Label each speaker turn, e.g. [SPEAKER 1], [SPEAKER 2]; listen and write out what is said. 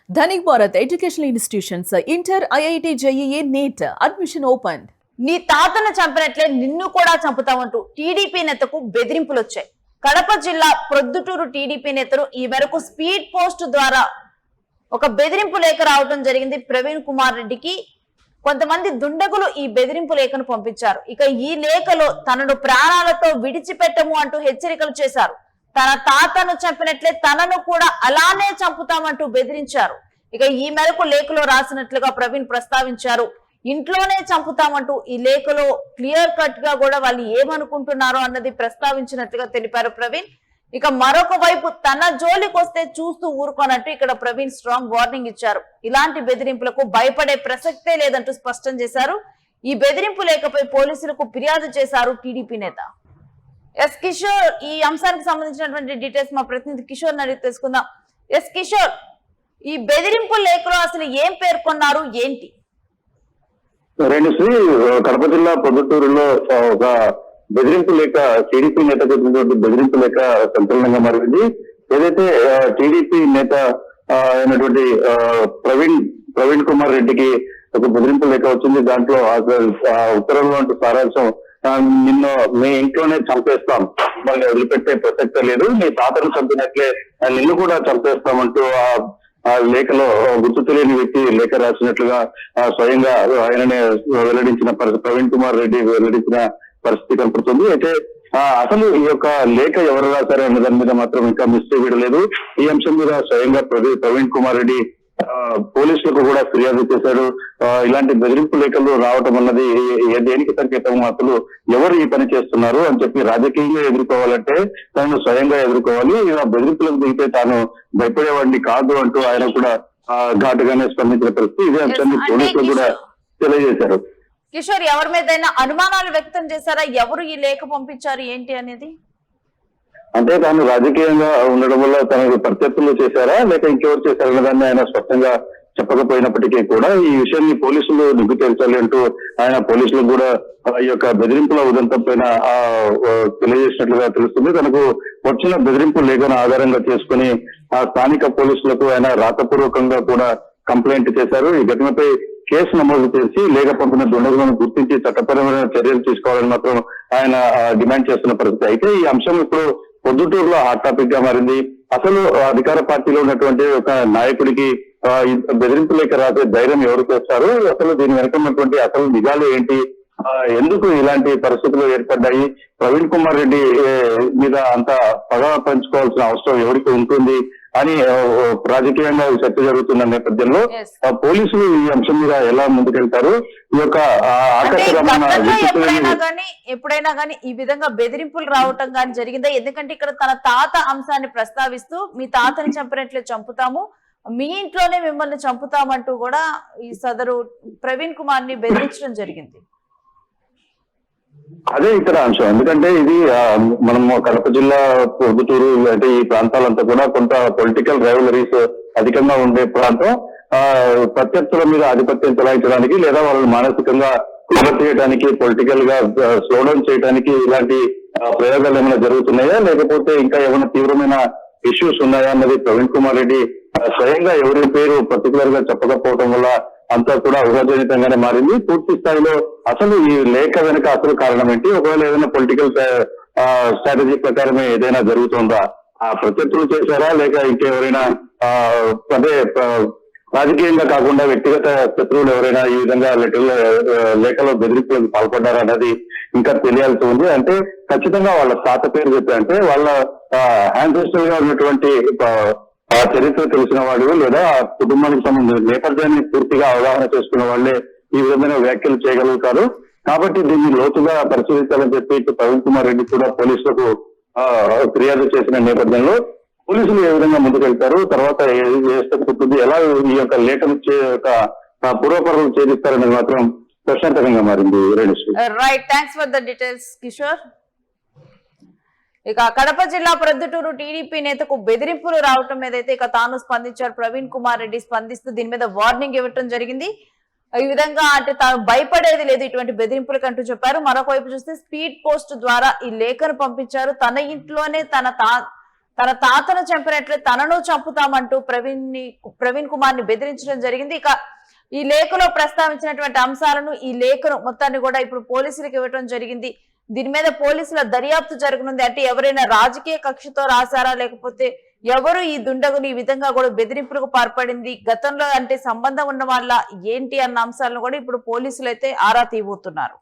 [SPEAKER 1] Dhanik Bharat educational institutions inter IIT JEE NEET admission open.
[SPEAKER 2] నీ తాతను చంపినట్లే నిన్ను కూడా చంపుతామంటూ టీడీపీ నేతకు బెదిరింపులు వచ్చాయి. కడప జిల్లా ప్రొద్దుటూరు టీడీపీ నేతలు ఈ మేరకు స్పీడ్ పోస్ట్ ద్వారా ఒక బెదిరింపు లేఖ రావడం జరిగింది. ప్రవీణ్ కుమార్ రెడ్డికి కొంతమంది దుండగులు ఈ బెదిరింపు లేఖను పంపించారు. ఇక ఈ లేఖలో తనను ప్రాణాలతో విడిచిపెట్టము అంటూ హెచ్చరికలు చేశారు. తన తాతను చంపినట్లే తనను కూడా అలానే చంపుతామంటూ బెదిరించారు. ఇక ఈ మేరకు లేఖలో రాసినట్లుగా ప్రవీణ్ ప్రస్తావించారు. ఇంట్లోనే చంపుతామంటూ ఈ లేఖలో క్లియర్ కట్ గా కూడా వాళ్ళు ఏమనుకుంటున్నారో అన్నది ప్రస్తావించినట్లుగా తెలిపారు ప్రవీణ్. ఇక మరొక వైపు తన జోలికి వస్తే చూస్తూ ఊరుకోనట్టు ఇక్కడ ప్రవీణ్ స్ట్రాంగ్ వార్నింగ్ ఇచ్చారు. ఇలాంటి బెదిరింపులకు భయపడే ప్రసక్తే లేదంటూ స్పష్టం చేశారు. ఈ బెదిరింపు లేఖపై పోలీసులకు ఫిర్యాదు చేశారు టీడీపీ నేత. ఎస్ కిషోర్, ఈ అంశానికి సంబంధించినటువంటి డీటెయిల్స్ మా ప్రతినిధి కిషోర్ అడిగి తెలుసుకుందాం. ఎస్ కిషోర్, ఈ బెదిరింపు లేఖలో అసలు ఏం పేర్కొన్నారు, ఏంటి?
[SPEAKER 3] శ్రీ కడప జిల్లా పొద్దుటూరులో ఒక బెదిరింపు లేఖ, టీడీపీ నేతకు వచ్చినటువంటి బెదిరింపు లేఖ సంచలనంగా మారింది. ఏదైతే టీడీపీ నేత అయినటువంటి ప్రవీణ్ కుమార్ రెడ్డికి ఒక బెదిరింపు లేఖ వచ్చింది. దాంట్లో ఉత్తరంలో సారాంశం, నిన్ను మీ ఇంట్లోనే చంపేస్తాం, మళ్ళీ వదిలిపెట్టే ప్రసక్తే లేదు, నీ తాతను చంపినట్లే నిన్ను కూడా చంపేస్తామంటూ ఆ లేఖలో గుర్తు తెలియని వ్యక్తి లేఖ రాసినట్లుగా స్వయంగా ఆయననే వెల్లడించిన ప్రవీణ్ కుమార్ రెడ్డి వెల్లడించిన పరిస్థితి కనపడుతుంది. అయితే అసలు ఈ యొక్క లేఖ ఎవరు రాశారు అన్న దాని మీద మాత్రం ఇంకా మిస్టరీ వీడలేదు. ఈ అంశం మీద స్వయంగా ప్రవీణ్ కుమార్ రెడ్డి పోలీసులకు కూడా ఫిర్యాదు చేశాడు. ఇలాంటి బెదిరింపు లేఖలు రావటం అన్నది దేనికి సంకేతం, అసలు ఎవరు ఈ పని చేస్తున్నారు అని చెప్పి రాజకీయంగా ఎదుర్కోవాలంటే తనను స్వయంగా ఎదుర్కోవాలి. బెదిరింపులకు దిగితే తాను భయపడేవాడిని కాదు అంటూ ఆయన కూడా ఘాటుగానే స్పందించిన పరిస్థితి. ఇదే అంశాన్ని పోలీసులు కూడా తెలియజేశారు.
[SPEAKER 2] కిషోర్, ఎవరి మీదైనా అనుమానాలు వ్యక్తం చేశారా? ఎవరు ఈ లేఖ పంపించారు ఏంటి అనేది?
[SPEAKER 3] అంటే తాను రాజకీయంగా ఉండడం వల్ల తనకు ప్రత్యర్థులు చేశారా లేక ఇంకెవరు చేశారన్న దాన్ని ఆయన స్పష్టంగా చెప్పకపోయినప్పటికీ కూడా ఈ విషయాన్ని పోలీసులు నిగ్గు తేల్చాలి అంటూ ఆయన పోలీసులకు కూడా ఈ యొక్క బెదిరింపుల ఉదంతం పైన తెలియజేసినట్లుగా తెలుస్తుంది. తనకు వచ్చిన బెదిరింపు లేఖను ఆధారంగా చేసుకుని ఆ స్థానిక పోలీసులకు ఆయన రాతపూర్వకంగా కూడా కంప్లైంట్ చేశారు. ఈ ఘటనపై కేసు నమోదు చేసి లేఖ పంపిన దుండగులను గుర్తించి చట్టపరమైన చర్యలు తీసుకోవాలని మాత్రం ఆయన డిమాండ్ చేస్తున్న పరిస్థితి. అయితే ఈ అంశం ఇప్పుడు పొద్దుటూరులో హాట్ టాపిక్ గా మారింది. అసలు అధికార పార్టీలో ఉన్నటువంటి ఒక నాయకుడికి బెదిరింపు లేఖ రాసే ధైర్యం ఎవరు చేస్తారు, అసలు దీని వెనుక ఉన్నటువంటి అసలు నిజాలు ఏంటి, ఎందుకు ఇలాంటి పరిస్థితులు ఏర్పడ్డాయి, ప్రవీణ్ కుమార్ రెడ్డి మీద అంత పగ పంచుకోవాల్సిన అవసరం ఎవరికి ఉంటుంది అని రాజకీయంగా చర్చ జరుగుతున్న నేపథ్యంలో పోలీసులు ఈ అంశం మీద ఎలా ముందుకెళ్తారు, ఈ యొక్క
[SPEAKER 2] ఎప్పుడైనా కానీ ఈ విధంగా బెదిరింపులు రావటం కానీ జరిగిందా? ఎందుకంటే ఇక్కడ తన తాత అంశాన్ని ప్రస్తావిస్తూ మీ తాతని చంపినట్లే చంపుతాము, మీ ఇంట్లోనే మిమ్మల్ని చంపుతామంటూ కూడా ఈ సదరు ప్రవీణ్ కుమార్ ని బెదిరించడం జరిగింది.
[SPEAKER 3] అదే ఇక్కడ అంశం. ఎందుకంటే ఇది మనం కడప జిల్లా పొద్దుటూరు అంటే ఈ ప్రాంతాలంతా కూడా కొంత పొలిటికల్ రైవలరీస్ అధికంగా ఉండే ప్రాంతం. ప్రత్యర్థుల మీద ఆధిపత్యం చెలాయించడానికి లేదా వాళ్ళని మానసికంగా కవర్ చేయడానికి, పొలిటికల్ గా స్లో డౌన్ చేయడానికి ఇలాంటి ప్రయోగాలు ఏమైనా జరుగుతున్నాయా లేకపోతే ఇంకా ఏమైనా తీవ్రమైన ఇష్యూస్ ఉన్నాయా అన్నది ప్రవీణ్ కుమార్ రెడ్డి స్వయంగా ఎవరి పేరు పర్టికులర్ గా చెప్పకపోవడం వల్ల అంతా కూడా ఊహాజనితంగానే మారింది. పూర్తి స్థాయిలో అసలు ఈ లేఖ వెనుక అసలు కారణం ఏంటి, ఒకవేళ ఏదైనా పొలిటికల్ స్ట్రాటజీ ప్రకారమే ఏదైనా జరుగుతుందా, ఆ ప్రత్యర్థులు చేశారా లేక ఇంకెవరైనా అదే రాజకీయంగా కాకుండా వ్యక్తిగత శత్రువులు ఎవరైనా ఈ విధంగా లేఖలో బెదిరింపులకు పాల్పడ్డారా అన్నది ఇంకా తెలియాల్సి ఉంది. అంటే ఖచ్చితంగా వాళ్ళ తాత పేరు చెప్పారంటే వాళ్ళ యాన్సెస్ట్రల్ గా ఉన్నటువంటి ఆ చరిత్ర తెలిసిన వాడు లేదా కుటుంబానికి సంబంధించిన నేపథ్యాన్ని పూర్తిగా అవగాహన చేసుకున్న వాళ్ళే ఈ విధమైన వ్యాఖ్యలు చేయగలుగుతారు. కాబట్టి దీన్ని లోతుగా పరిశీలించాలని చెప్పి ప్రవీణ్ కుమార్ రెడ్డి కూడా పోలీసులకు ఫిర్యాదు చేసిన నేపథ్యంలో పోలీసులు ఏ విధంగా ముందుకెళ్తారు, తర్వాత ఏ స్టెప్ ఉంటుంది, ఎలా ఈ యొక్క లేఖను పూర్వపరాలు ఛేదిస్తారనేది మాత్రం ప్రశాంతంగా మారింది.
[SPEAKER 2] Right, thanks for the details Kishore. ఇక కడప జిల్లా ప్రొద్దుటూరు టీడీపీ నేతకు బెదిరింపులు రావటం మీదైతే ఇక తాను స్పందించారు ప్రవీణ్ కుమార్ రెడ్డి. స్పందిస్తూ దీని మీద వార్నింగ్ ఇవ్వటం జరిగింది. ఈ విధంగా అంటే తాను భయపడేది లేదు ఇటువంటి బెదిరింపులకు అంటూ చెప్పారు. మరొక వైపు చూస్తే స్పీడ్ పోస్ట్ ద్వారా ఈ లేఖను పంపించారు. తన ఇంట్లోనే తన తాతను చంపినట్లే తనను చంపుతామంటూ ప్రవీణ్ కుమార్ ని బెదిరించడం జరిగింది. ఇక ఈ లేఖలో ప్రస్తావించినటువంటి అంశాలను ఈ లేఖను మొత్తాన్ని కూడా ఇప్పుడు పోలీసులకు ఇవ్వడం జరిగింది. దీని మీద పోలీసుల దర్యాప్తు జరగనుంది. అంటే ఎవరైనా రాజకీయ కక్షతో రాశారా, లేకపోతే ఎవరు ఈ దుండగులు ఈ విధంగా కూడా బెదిరింపులకు పాల్పడింది, గతంలో అంటే సంబంధం ఉన్న వాళ్ళ ఏంటి అన్న అంశాలను కూడా ఇప్పుడు పోలీసులు అయితే ఆరా తీయబోతున్నారు.